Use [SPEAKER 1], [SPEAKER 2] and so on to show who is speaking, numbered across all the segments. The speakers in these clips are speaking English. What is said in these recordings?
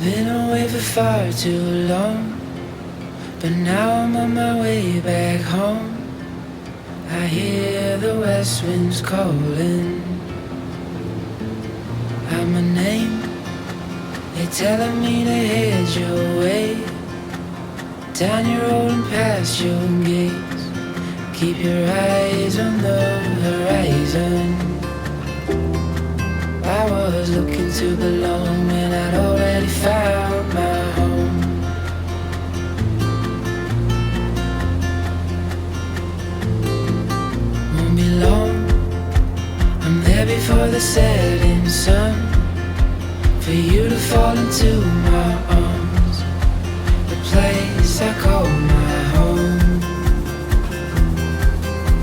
[SPEAKER 1] Been away for far too long, but now I'm on my way back home. I hear the west winds calling out my name. They're telling me to head your way, down your road and past your gates. Keep your eyes on the horizon. I was looking to belong when I'd already found my home. Won't be long, I'm there before the setting sun, for you to fall into my arms, the place I call my home.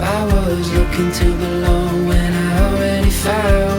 [SPEAKER 1] I was looking to belong when I already found